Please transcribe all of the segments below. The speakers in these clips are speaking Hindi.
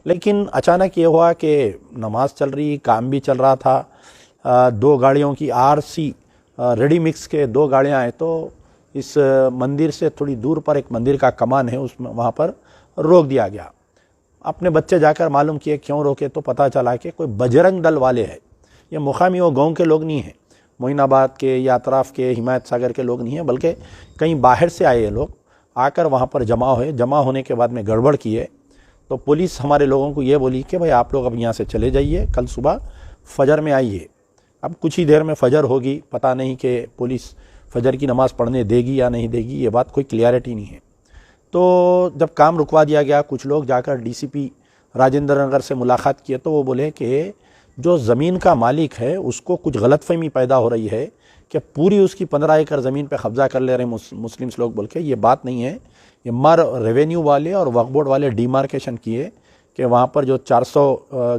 लेकिन अचानक ये हुआ कि नमाज चल रही, काम भी चल रहा था, दो गाड़ियों की आरसी रेडी मिक्स के दो गाड़ियां आए तो इस मंदिर से थोड़ी दूर पर एक मंदिर का कमान है, उसमें वहाँ पर रोक दिया गया। अपने बच्चे जाकर मालूम किए क्यों रोके, तो पता चला कि कोई बजरंग दल वाले हैं। ये मुकामी वो गाँव के लोग नहीं हैं, मोइनाबाद के या अतराफ़ के हिमायत सागर के लोग नहीं हैं, बल्कि कहीं बाहर से आए ये लोग आकर वहाँ पर जमा हुए। जमा होने के बाद में गड़बड़ किए तो पुलिस हमारे लोगों को ये बोली कि भाई आप लोग अब यहाँ से चले जाइए, कल सुबह फजर में आइए। अब कुछ ही देर में फजर होगी, पता नहीं कि पुलिस फजर की नमाज़ पढ़ने देगी या नहीं देगी, ये बात कोई क्लियरिटी नहीं है। तो जब काम रुकवा दिया गया, कुछ लोग जाकर डीसीपी राजेंद्र नगर से मुलाकात किए तो वो बोले कि जो ज़मीन का मालिक है उसको कुछ गलतफहमी पैदा हो रही है कि पूरी उसकी 15 एकड़ ज़मीन पे कब्ज़ा कर ले रहे मुस्लिम्स लोग, बोल के ये बात नहीं है। ये मर रेवेन्यू वाले और वक्फ बोर्ड वाले डिमार्केशन किए कि वहाँ पर जो 400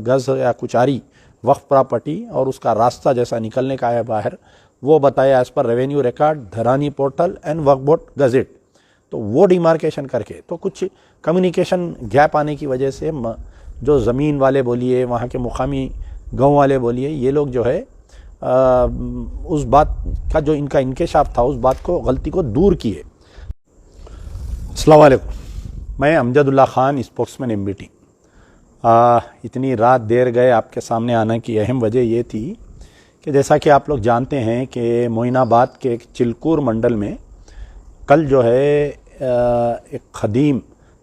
गज़ या कुछ आरी वक्फ प्रॉपर्टी और उसका रास्ता जैसा निकलने का है बाहर, वो बताया एज़ पर रेवेन्यू रिकॉर्ड, धरानी portal and Waqf board gazette. तो वो डिमार्केशन करके तो कुछ कम्युनिकेशन गैप आने की वजह से जो ज़मीन वाले बोलिए, वहाँ के मुकामी गाँव वाले बोलिए, ये लोग जो है उस बात का जो इनका इंकशाफ था उस बात को, गलती को दूर किए। अस्सलाम वालेकुम, मैं अमजदुल्ला ख़ान, स्पोक्समैन MBT। इतनी रात देर गए आपके सामने आने की अहम वजह ये थी कि जैसा कि आप लोग जानते हैं कि मोइनाबाद के एक चिलकूर मंडल में कल जो है एक ख़दीम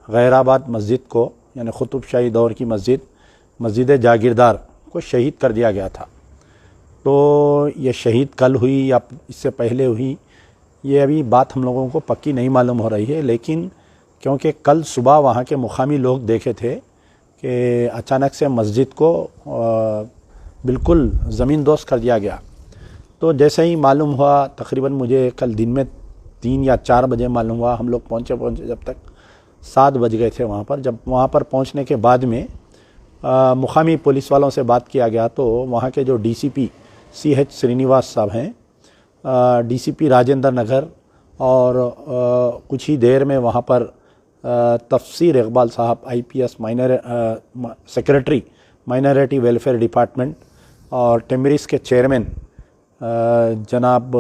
गैराबाद मस्जिद को, यानी क़ुतुब शाही दौर की मस्जिद जागीरदार को शहीद कर दिया गया था। तो ये शहीद कल हुई या इससे पहले हुई, ये अभी बात हम लोगों को पक्की नहीं मालूम हो रही है, लेकिन क्योंकि कल सुबह वहाँ के मुकामी लोग देखे थे कि अचानक से मस्जिद को बिल्कुल ज़मीन दोस्त कर दिया गया। तो जैसे ही मालूम हुआ, तकरीबन मुझे कल दिन में 3 या 4 बजे मालूम हुआ, हम लोग पहुँचे जब तक 7 बज गए थे वहाँ पर। जब वहाँ पर पहुँचने के बाद में मुकामी पुलिस वालों से बात किया गया तो वहाँ के जो DCP CH श्रीनिवास साहब हैं, DCP राजेंद्र नगर, और कुछ ही देर में वहाँ पर तफसीर इकबाल साहब IPS secretary minority welfare department, और टेमरिस के चेयरमैन जनाब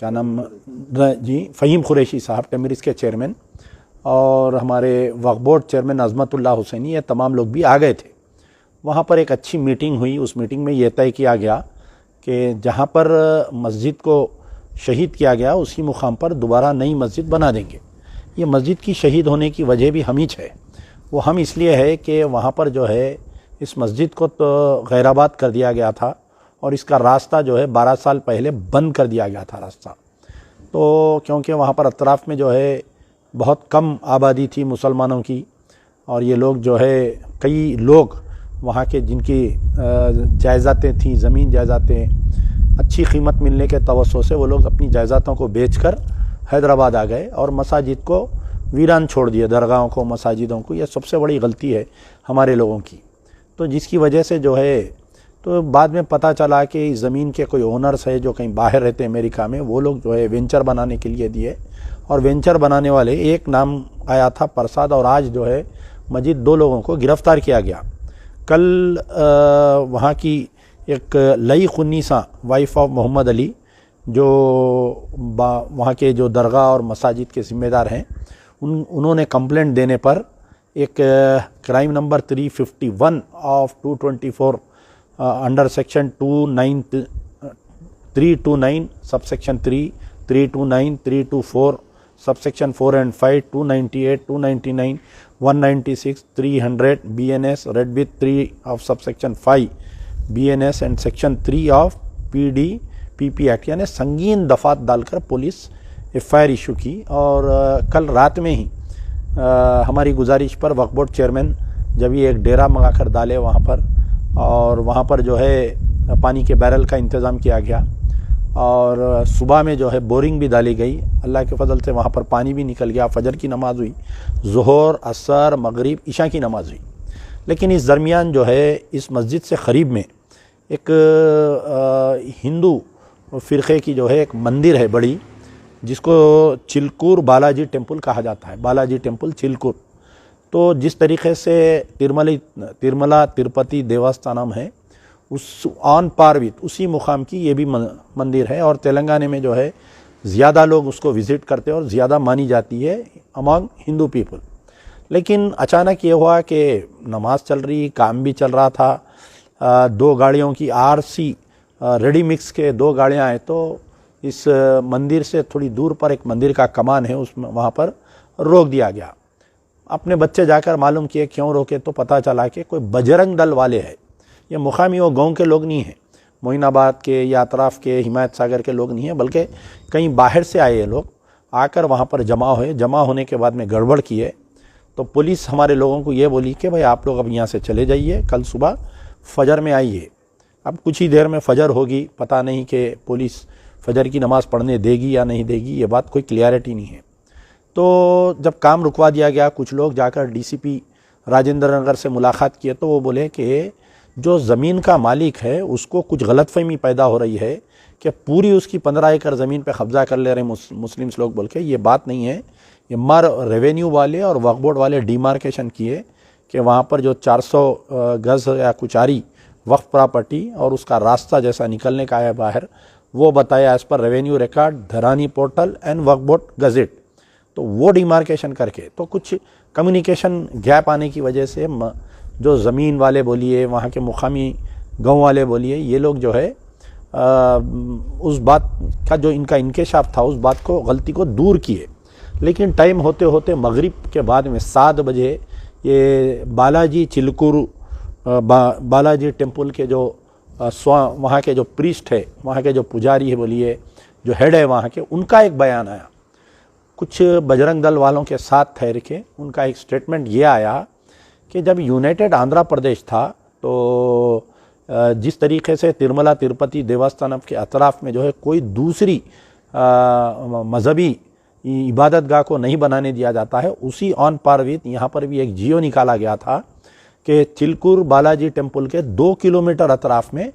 क्या नाम जी, फ़हीम कुरैशी साहब, टेमरिस के चेयरमैन, और हमारे वक्फ बोर्ड चेयरमैन अज़मतुल्लाह हुसैनी, ये तमाम लोग भी आ गए थे। वहाँ पर एक अच्छी मीटिंग हुई। उस मीटिंग में ये तय किया गया कि जहाँ पर मस्जिद को शहीद किया गया उसी मुकाम पर दोबारा नई मस्जिद बना देंगे। ये मस्जिद की शहीद होने की वजह भी हम ही है। वो हम इसलिए है कि वहाँ पर जो है इस मस्जिद को तो गैराबाद कर दिया गया था और इसका रास्ता जो है 12 साल पहले बंद कर दिया गया था रास्ता। तो क्योंकि वहाँ पर अतराफ़ में जो है बहुत कम आबादी थी मुसलमानों की, और ये लोग जो है कई लोग वहाँ के जिनकी जायज़ातें थीं, ज़मीन जायज़ातें अच्छी कीमत मिलने के तवज्जो से वो लोग अपनी जायज़ातों को बेचकर हैदराबाद आ गए और मसाजिद को वीरान छोड़ दिए, दरगाहों को, मसाजिदों को। यह सबसे बड़ी गलती है हमारे लोगों की। तो जिसकी वजह से जो है, तो बाद में पता चला कि ज़मीन के कोई ओनर्स है जो कहीं बाहर रहते हैं अमेरिका में, वो लोग जो है वेंचर बनाने के लिए दिए, और वेंचर बनाने वाले एक नाम आया था प्रसाद, और आज जो है मजीद 2 लोगों को गिरफ़्तार किया गया। कल वहाँ की एक लई खुन्नीसा, वाइफ ऑफ मोहम्मद अली, जो वहाँ के जो दरगाह और मसाजिद के ज़िम्मेदार हैं, उन्होंने कंप्लेंट देने पर एक crime number 351 of 224 under section 329 subsection 3, 329, 324 subsection 4 and 5, 298, 299, 196, 300 BNS red with 3 of subsection 5 BNS and section 3 of PDPP act, यानी संगीन दफात डालकर पुलिस FIR इशू की। और कल रात में ही हमारी गुजारिश पर वक्फ बोर्ड चेयरमैन जब ये एक डेरा मंगाकर डाले वहाँ पर, और वहाँ पर जो है पानी के बैरल का इंतज़ाम किया गया, और सुबह में जो है बोरिंग भी डाली गई। अल्लाह के फजल से वहाँ पर पानी भी निकल गया। फजर की नमाज़ हुई, ज़ोहर, असर, मगरिब, इशा की नमाज़ हुई। लेकिन इस दरमियान जो है इस मस्जिद से क़रीब में एक हिंदू फ़िरक़े की जो है एक मंदिर है बड़ी, जिसको चिलकूर बालाजी टेम्पल कहा जाता है, बालाजी टेम्पल चिलकूर। तो जिस तरीके से तिरुमला तिरुपति देवस्थानम है उस ऑन पार विथ उसी मुकाम की ये भी मंदिर है और तेलंगाना में जो है ज़्यादा लोग उसको विज़िट करते हैं और ज़्यादा मानी जाती है अमॉन्ग हिंदू पीपल। लेकिन अचानक ये हुआ कि नमाज चल रही, काम भी चल रहा था, दो गाड़ियों की आरसी रेडी मिक्स के दो गाड़ियाँ आए तो इस मंदिर से थोड़ी दूर पर एक मंदिर का कमान है, उसमें वहाँ पर रोक दिया गया। अपने बच्चे जाकर मालूम किए क्यों रोके तो पता चला कि कोई बजरंग दल वाले हैं। ये मुकामी वो गांव के लोग नहीं हैं, मोइनाबाद के या अतराफ़ के हिमायत सागर के लोग नहीं हैं, बल्कि कहीं बाहर से आए ये लोग आकर वहाँ पर जमा हुए। जमा होने के बाद में गड़बड़ किए तो पुलिस हमारे लोगों को ये बोली कि भाई आप लोग अब यहाँ से चले जाइए, कल सुबह फजर में आइए। अब कुछ ही देर में फजर होगी, पता नहीं कि पुलिस फजर की नमाज़ पढ़ने देगी या नहीं देगी, ये बात कोई क्लियरिटी नहीं है। तो जब काम रुकवा दिया गया, कुछ लोग जाकर डीसीपी राजेंद्र नगर से मुलाकात किए तो वो बोले कि जो ज़मीन का मालिक है उसको कुछ गलतफहमी पैदा हो रही है कि पूरी उसकी 15 एकड़ ज़मीन पे कब्ज़ा कर ले रहे मुस्लिम लोग बोल के। ये बात नहीं है। ये मार रेवेन्यू वाले और वक्फ बोर्ड वाले डिमार्केशन किए कि वहाँ पर जो 400 गज़ या कुचारी वक्फ प्रॉपर्टी और उसका रास्ता जैसा निकलने का है बाहर, वो बताया एज़ पर रेवेन्यू रिकॉर्ड, धरानी portal and Waqf board gazette. तो वो डिमार्केशन करके तो कुछ कम्युनिकेशन गैप आने की वजह से जो ज़मीन वाले बोलिए, वहाँ के मुकामी गांव वाले बोलिए, ये लोग जो है उस बात का जो इनका इंकेशाफ था उस बात को, गलती को दूर किए। लेकिन टाइम होते होते मगरिब के बाद में 7 बजे ये बालाजी चिलकुरू बालाजी टेम्पल के जो वहाँ के जो प्रीस्ट है, वहाँ के जो पुजारी है बोलिए, जो हेड है वहाँ के, उनका एक बयान आया। कुछ बजरंग दल वालों के साथ ठहर के उनका एक स्टेटमेंट ये आया कि जब यूनाइटेड आंध्र प्रदेश था तो जिस तरीके से तिरुमला तिरुपति देवस्थानम के अतराफ़ में जो है कोई दूसरी मजहबी इबादत गाह को नहीं बनाने दिया जाता है, उसी ऑन पार विथ यहाँ पर भी एक जियो निकाला गया था कि चिलकुर बालाजी टेम्पल के 2 किलोमीटर अतराफ़ में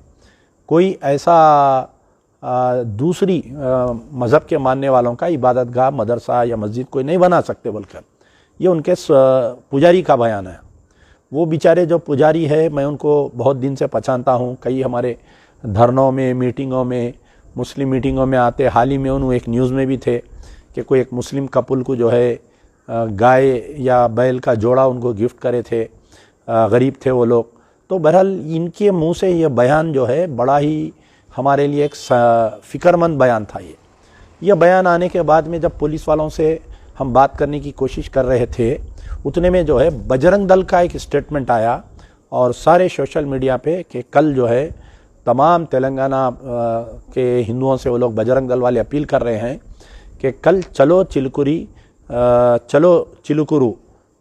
कोई ऐसा दूसरी मज़हब के मानने वालों का इबादत गाह, मदरसा या मस्जिद कोई नहीं बना सकते बोलकर, ये उनके पुजारी का बयान है। वो बेचारे जो पुजारी है, मैं उनको बहुत दिन से पहचानता हूँ, कई हमारे धरनों में, मीटिंगों में, मुस्लिम मीटिंगों में आते। हाल ही में उन्होंने एक न्यूज़ में भी थे कि कोई एक मुस्लिम कपल को जो है गाय या बैल का जोड़ा उनको गिफ्ट करे थे, गरीब थे वो लोग। तो बहरहाल इनके मुंह से ये बयान जो है बड़ा ही हमारे लिए एक फ़िक्रमंद बयान था। ये बयान आने के बाद में जब पुलिस वालों से हम बात करने की कोशिश कर रहे थे, उतने में जो है बजरंग दल का एक स्टेटमेंट आया और सारे सोशल मीडिया पे कि कल जो है तमाम तेलंगाना के हिंदुओं से वो लोग बजरंग दल वाले अपील कर रहे हैं कि कल चलो चिलकुरू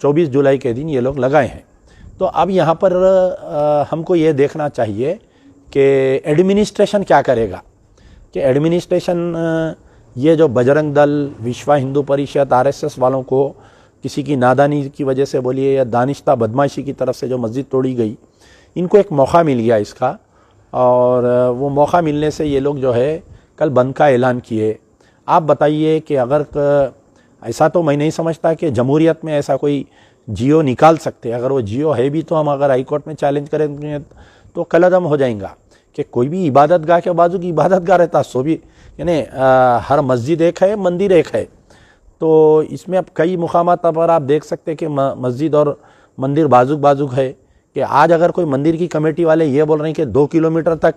24 जुलाई के दिन ये लोग लगाए हैं। तो अब यहाँ पर हमको ये देखना चाहिए कि एडमिनिस्ट्रेशन क्या करेगा, कि एडमिनिस्ट्रेशन ये जो बजरंग दल, विश्व हिंदू परिषद, आरएसएस वालों को किसी की नादानी की वजह से बोलिए या दानिश्ता बदमाशी की तरफ से जो मस्जिद तोड़ी गई, इनको एक मौका मिल गया इसका, और वो मौका मिलने से ये लोग जो है कल बंद का ऐलान किए। आप बताइए कि अगर ऐसा तो मैं नहीं समझता कि जमहूरियत में ऐसा कोई जियो निकाल सकते। अगर वो जियो है भी तो हम अगर हाई कोर्ट में चैलेंज करेंगे तो कलअदम हो जाएगा कि कोई भी इबादत गाह के बाजू की इबादत गाह रहता, सो भी यानी हर मस्जिद एक है, मंदिर एक है। तो इसमें अब कई मुकामात पर आप देख सकते हैं कि मस्जिद और मंदिर बाजू है। कि आज अगर कोई मंदिर की कमेटी वाले ये बोल रहे हैं कि 2 किलोमीटर तक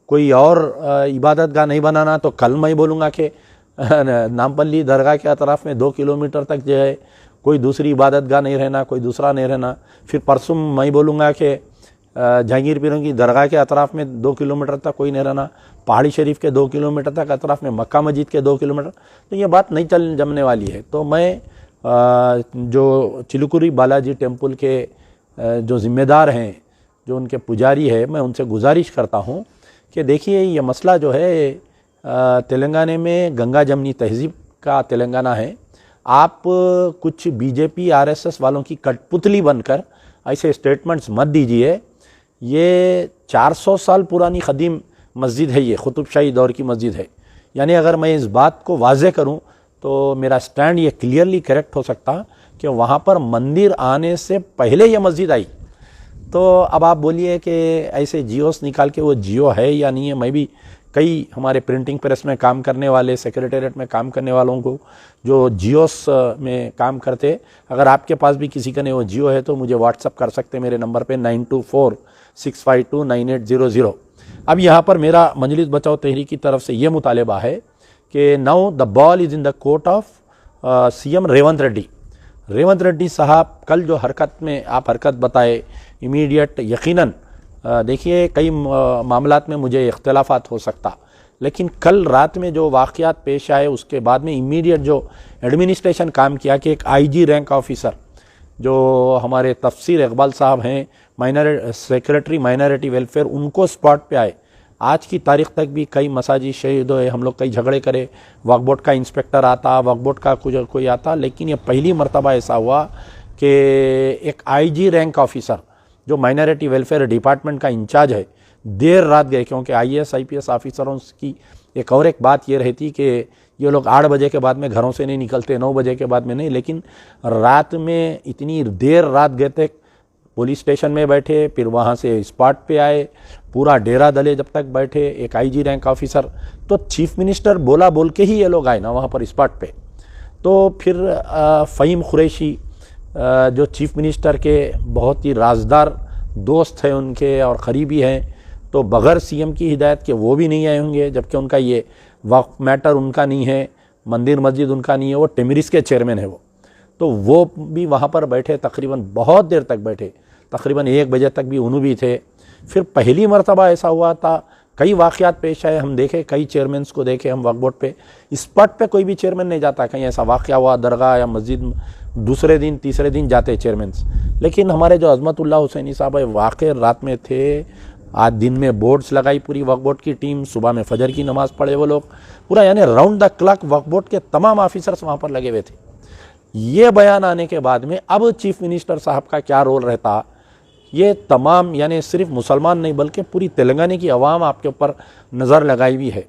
कोई और इबादत गाह नहीं बनाना, तो कल मैं बोलूँगा कि नामपल्ली दरगाह के अतराफ़ में 2 किलोमीटर तक जो है कोई दूसरी इबादत गाह नहीं रहना, कोई दूसरा नहीं रहना। फिर परसों मैं बोलूँगा कि जहांगीर पीरों की दरगाह के अतराफ़ में 2 किलोमीटर तक कोई नहीं रहना, पहाड़ी शरीफ के 2 किलोमीटर तक अतराफ़ में, मक्का मस्जिद के 2 किलोमीटर। तो ये बात नहीं जमने वाली है। तो मैं जो चिलकुरी बालाजी टेम्पल के जो ज़िम्मेदार हैं, जो उनके पुजारी है, मैं उनसे गुजारिश करता हूँ कि देखिए ये मसला जो है तेलंगाना में गंगा जमनी तहज़ीब का तेलंगाना है। आप कुछ बीजेपी आरएसएस वालों की कठपुतली बनकर ऐसे स्टेटमेंट्स मत दीजिए। ये 400 साल पुरानी ख़दीम मस्जिद है, ये कुतुबशाही दौर की मस्जिद है। यानी अगर मैं इस बात को वाज़े करूं तो मेरा स्टैंड ये क्लियरली करेक्ट हो सकता कि वहाँ पर मंदिर आने से पहले ये मस्जिद आई। तो अब आप बोलिए कि ऐसे जियोस निकाल के वो जियो है या नहीं है। मैं भी कई हमारे प्रिंटिंग प्रेस में काम करने वाले, सेक्रेटेरिएट में काम करने वालों को जो जियोस में काम करते, अगर आपके पास भी किसी का नहीं वो जियो है तो मुझे व्हाट्सअप कर सकते मेरे नंबर पे 9246529800। अब यहाँ पर मेरा मजलिस बचाओ तहरीक की तरफ से ये मुतालबा है कि now the ball is in the court of CM Revanth Reddy. Revanth Reddy साहब कल जो हरकत में आप हरकत बताए इमीडिएट, यकीनन देखिए कई मामलात में मुझे इख्तलाफात हो सकता, लेकिन कल रात में जो वाक़यात पेश आए उसके बाद में इमीडिएट जो एडमिनिस्ट्रेशन काम किया कि एक आईजी रैंक ऑफिसर जो हमारे तफसीर इकबाल साहब हैं, सेक्रेटरी माइनॉरिटी वेलफेयर, उनको स्पॉट पे आए। आज की तारीख तक भी कई मसाजिद शहीद हुए, हम लोग कई झगड़े करे, वक्फ बोर्ड का इंस्पेक्टर आता, वक्फ बोर्ड का कोई आता, लेकिन ये पहली मरतबा ऐसा हुआ कि एक आईजी रैंक ऑफिसर जो माइनॉरिटी वेलफेयर डिपार्टमेंट का इंचार्ज है देर रात गए, क्योंकि आईएएस आईपीएस ऑफिसरों की एक बात ये रहती कि ये लोग 8 बजे के बाद में घरों से नहीं निकलते, 9 बजे के बाद में नहीं, लेकिन रात में इतनी देर रात गए थे, पुलिस स्टेशन में बैठे, फिर वहाँ से स्पॉट पे आए, पूरा डेरा दले जब तक बैठे, एक आईजी रैंक ऑफिसर, तो चीफ मिनिस्टर बोल के ही ये लोग आए ना वहाँ पर स्पॉट पे। तो फिर फ़हीम कुरैशी जो चीफ मिनिस्टर के बहुत ही राजदार दोस्त हैं उनके और क़रीबी हैं, तो बग़ैर सीएम की हिदायत के वो भी नहीं आए होंगे, जबकि उनका ये वक्फ मैटर उनका नहीं है, मंदिर मस्जिद उनका नहीं है, वो टिमरिस के चेयरमैन है तो वो भी वहाँ पर बैठे, तकरीबन बहुत देर तक बैठे, तकरीबन 1 बजे तक भी उन्हों भी थे। फिर पहली मरतबा ऐसा हुआ था, कई वाक़यात पेश आए, हम देखे कई चेयरमैन्स को देखे हम वक्फ बोर्ड पे, स्पॉट पे कोई भी चेयरमैन नहीं जाता, कहीं ऐसा वाक़या हुआ दरगाह या मस्जिद, दूसरे दिन तीसरे दिन जाते चेयरमैन्स, लेकिन हमारे जो अज़मतुल्लाह हुसैनी साहब है वाक़ई रात में थे। आज दिन में बोर्ड्स लगाई पूरी वक्फ बोर्ड की टीम, सुबह में फजर की नमाज़ पढ़े वो लोग, पूरा यानी round the clock Waqf board के तमाम ऑफिसर्स वहाँ पर लगे हुए थे। ये बयान आने के बाद में अब चीफ मिनिस्टर साहब का क्या रोल रहता, ये तमाम यानी सिर्फ मुसलमान नहीं बल्कि पूरी तेलंगाना की आवाम आपके ऊपर नज़र लगाई हुई है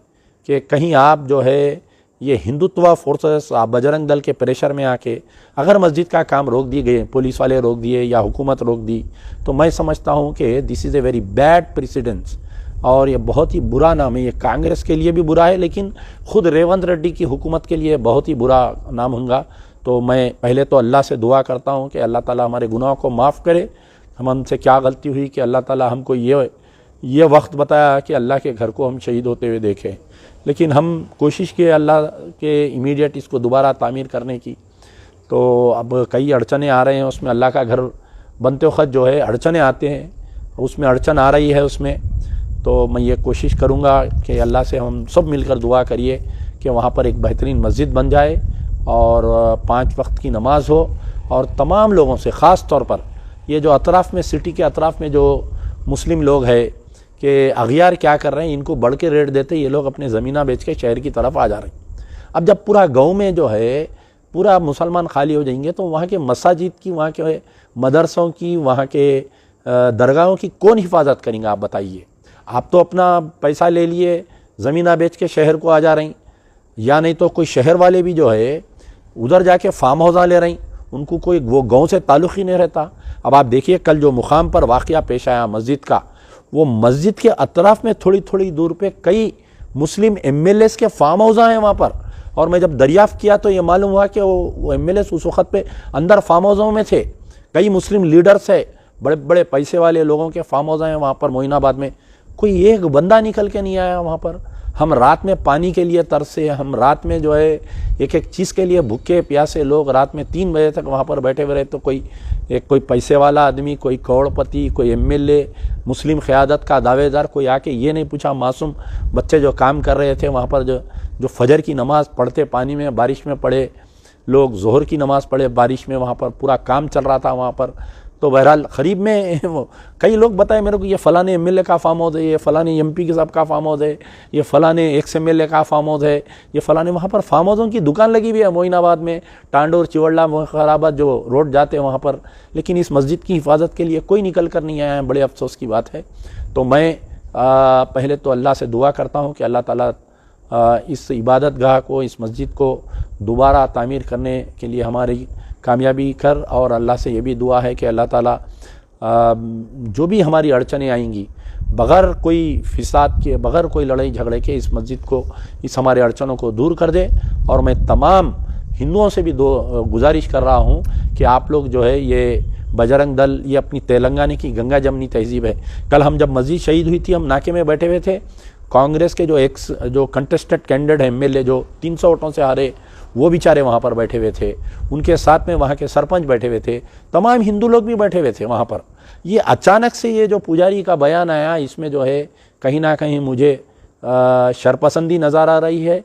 कि कहीं आप जो है ये हिंदुत्व फोर्सेस बजरंग दल के प्रेशर में आके अगर मस्जिद का काम रोक दिए गए, पुलिस वाले रोक दिए या हुकूमत रोक दी, तो मैं समझता हूँ कि this is a very bad precedence और ये बहुत ही बुरा नाम है। ये कांग्रेस के लिए भी बुरा है, लेकिन ख़ुद रेवंत रेड्डी की हुकूमत के लिए बहुत ही बुरा नाम होगा। तो मैं पहले तो अल्लाह से दुआ करता हूँ कि अल्लाह ताला हमारे गुनाहों को माफ़ करे, हमसे क्या गलती हुई कि अल्लाह ताला हमको ये वक्त बताया कि अल्लाह के घर को हम शहीद होते हुए देखें, लेकिन हम कोशिश किए अल्लाह के इमीडिएट इसको दोबारा तामीर करने की। तो अब कई अड़चने आ रहे हैं उसमें, अल्लाह का घर बनते वक्त जो है अड़चने आते हैं, उसमें अड़चन आ रही है उसमें। तो मैं ये कोशिश करूँगा कि अल्लाह से हम सब मिलकर दुआ करिए कि वहाँ पर एक बेहतरीन मस्जिद बन जाए और 5 वक्त की नमाज हो, और तमाम लोगों से ख़ास तौर पर ये जो अतराफ़ में, सिटी के अतराफ़ में जो मुस्लिम लोग हैं कि अगियार क्या कर रहे हैं, इनको बढ़ के रेट देते, ये लोग अपने ज़मीना बेच के शहर की तरफ आ जा रहे हैं। अब जब पूरा गांव में जो है पूरा मुसलमान खाली हो जाएंगे तो वहाँ के मसाजिद की, वहाँ के मदरसों की, वहाँ के दरगाहों की कौन हिफाजत करेंगे आप बताइए। आप तो अपना पैसा ले लिए, ज़मीना बेच के शहर को आ जा रही, या नहीं तो कोई शहर वाले भी जो है उधर जाके फार्म हाउस ले रही, उनको कोई वो गाँव से ताल्लुक़ ही नहीं रहता। अब आप देखिए कल जो मुकाम पर वाक़या पेश आया मस्जिद का, वो मस्जिद के अतराफ़ में थोड़ी थोड़ी दूर पे कई मुस्लिम एमएलएस के फार्म हाउस हैं वहाँ पर, और मैं जब दरियाफ़्त किया तो ये मालूम हुआ कि वो एमएलएस उस वक़्त पे अंदर फार्म हाउसों में थे। कई मुस्लिम लीडर्स है, बड़े बड़े पैसे वाले लोगों के फार्म हाउस हैं वहाँ पर मोइनाबाद में, कोई एक बंदा निकल के नहीं आया वहाँ पर। हम रात में पानी के लिए तरसे, हम रात में जो है एक एक चीज़ के लिए भूखे प्यासे लोग रात में 3 बजे तक वहाँ पर बैठे हुए रहे। तो कोई पैसे वाला आदमी, कोई करोड़पति, कोई एमएलए, मुस्लिम क़यादत का दावेदार कोई आके ये नहीं पूछा, मासूम बच्चे जो काम कर रहे थे वहाँ पर, जो फजर की नमाज़ पढ़ते पानी में बारिश में पढ़े, लोग ज़ोहर की नमाज़ पढ़े बारिश में, वहाँ पर पूरा काम चल रहा था वहाँ पर। तो बहरहाल करीब में कई लोग बताए मेरे को, ये फ़लाने एमएलए का फार्म हाउस है, ये फ़लाने एमपी के साहब का फार्म हाउस है, ये फ़लाने एक्स एमएलए का फार्म हाउस है, ये फ़लाने, वहाँ पर फार्म हाउसों की दुकान लगी हुई है मोइनाबाद में, टांडोर चिवड़ला मुखराबाद जो रोड जाते हैं वहाँ पर, लेकिन इस मस्जिद की हिफाजत के लिए कोई निकल कर नहीं आया है। बड़े अफसोस की बात है। तो मैं पहले तो अल्लाह से दुआ करता हूँ कि अल्लाह ताला इस इबादत गाह को, इस मस्जिद को दोबारा तामीर करने के लिए हमारी कामयाबी कर, और अल्लाह से ये भी दुआ है कि अल्लाह ताला जो भी हमारी अड़चनें आएंगी, बग़ैर कोई फिसाद के, बग़ैर कोई लड़ाई झगड़े के इस मस्जिद को, इस हमारे अड़चनों को दूर कर दे। और मैं तमाम हिंदुओं से भी गुजारिश कर रहा हूँ कि आप लोग जो है ये बजरंग दल, ये अपनी तेलंगाना की गंगा जमनी तहजीब है। कल हम जब मस्जिद शहीद हुई थी, हम नाके में बैठे हुए थे, कांग्रेस के जो कंटेस्टेड कैंडिडेट है एमएलए, जो 300 वोटों से हारे, वो बेचारे वहाँ पर बैठे हुए थे, उनके साथ में वहाँ के सरपंच बैठे हुए थे, तमाम हिंदू लोग भी बैठे हुए थे वहाँ पर। ये अचानक से ये जो पुजारी का बयान आया, इसमें जो है कहीं ना कहीं मुझे शरपसंदी नज़र आ रही है,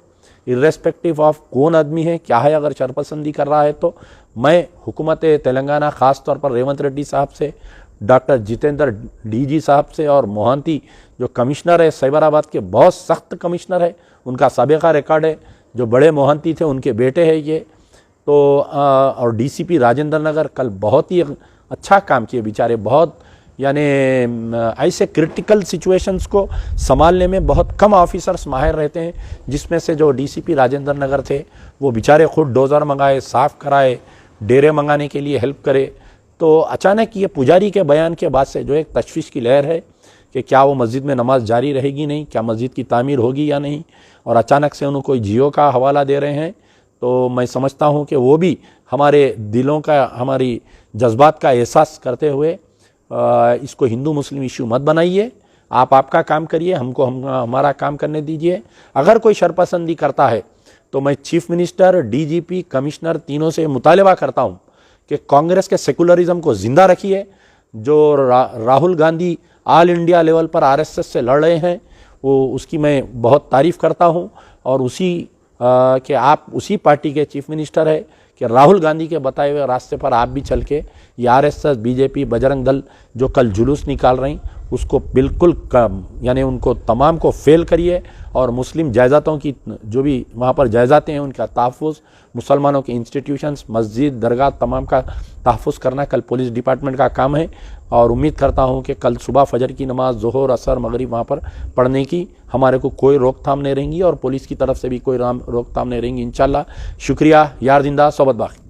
इर्रेस्पेक्टिव ऑफ कौन आदमी है, क्या है। अगर शरपसंदी कर रहा है तो मैं हुकूमत तेलंगाना, ख़ास तौर पर रेवंत रेड्डी साहब से, डॉक्टर जितेंद्र डीजी साहब से, और मोहंती जो कमिश्नर है साइबराबाद के, बहुत सख्त कमिश्नर है, उनका साबिका रिकॉर्ड है, जो बड़े मोहंती थे उनके बेटे हैं ये तो, और डीसीपी राजेंद्र नगर कल बहुत ही अच्छा काम किए बेचारे। बहुत यानी ऐसे क्रिटिकल सिचुएशंस को संभालने में बहुत कम ऑफिसर्स माहिर रहते हैं, जिसमें से जो डीसीपी राजेंद्र नगर थे वो बेचारे खुद डोज़र मंगाए, साफ़ कराए, डेरे मंगाने के लिए हेल्प करे। तो अचानक ये पुजारी के बयान के बाद से जो एक तशवीश की लहर है कि क्या वो मस्जिद में नमाज जारी रहेगी नहीं, क्या मस्जिद की तामीर होगी या नहीं, और अचानक से उन्होंने कोई जियो का हवाला दे रहे हैं। तो मैं समझता हूँ कि वो भी हमारे दिलों का, हमारी जज्बात का एहसास करते हुए इसको हिंदू मुस्लिम इशू मत बनाइए, आप आपका काम करिए, हमको हमारा काम करने दीजिए। अगर कोई शरपसंदी करता है तो मैं चीफ मिनिस्टर, डीजीपी, कमिश्नर तीनों से मुतालबा करता हूँ कि कांग्रेस के सेकुलरिज्म को ज़िंदा रखिए। जो Rahul Gandhi all India level पर आरएसएस से लड़ रहे हैं, वो उसकी मैं बहुत तारीफ़ करता हूँ, और उसी कि आप उसी पार्टी के चीफ मिनिस्टर है कि राहुल गांधी के बताए हुए रास्ते पर आप भी चल के ये आरएसएस, बीजेपी, बजरंग दल जो कल जुलूस निकाल रही, उसको बिल्कुल यानी उनको तमाम को फेल करिए, और मुस्लिम जायदातों की जो भी वहाँ पर जायदातें हैं उनका तहफ़्फ़ुज़, मुसलमानों के इंस्टीट्यूशंस, मस्जिद, दरगाह तमाम का तहफ़्फ़ुज़ करना कल पुलिस डिपार्टमेंट का काम है। और उम्मीद करता हूँ कि कल सुबह फजर की नमाज, ज़ोहर, असर, मगरिब वहाँ पर पढ़ने की हमारे को कोई रोकथाम नहीं रहेंगी, और पुलिस की तरफ से भी कोई रोकथाम नहीं रहेंगी इंशाल्लाह। शुक्रिया। यार जिंदा, सोबत बाकी।